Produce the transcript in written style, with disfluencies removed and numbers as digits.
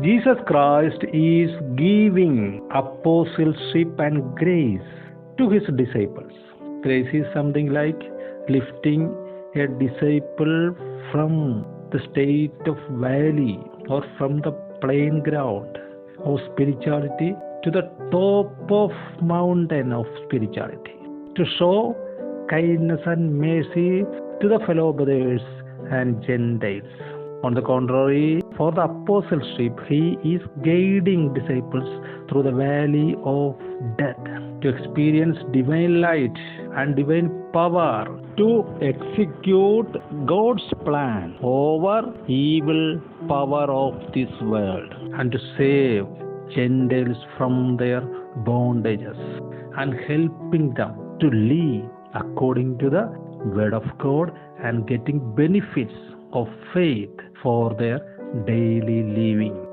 Jesus Christ is giving apostleship and grace to his disciples. Grace is something like lifting a disciple from the state of valley or from the plain ground of spirituality to the top of mountain of spirituality, to show kindness and mercy to the fellow brothers and Gentiles. On the contrary, for the apostleship, he is guiding disciples through the valley of death to experience divine light and divine power, to execute God's plan over evil power of this world, and to save Gentiles from their bondages, and helping them to live according to the word of God and getting benefits of faith for their daily living.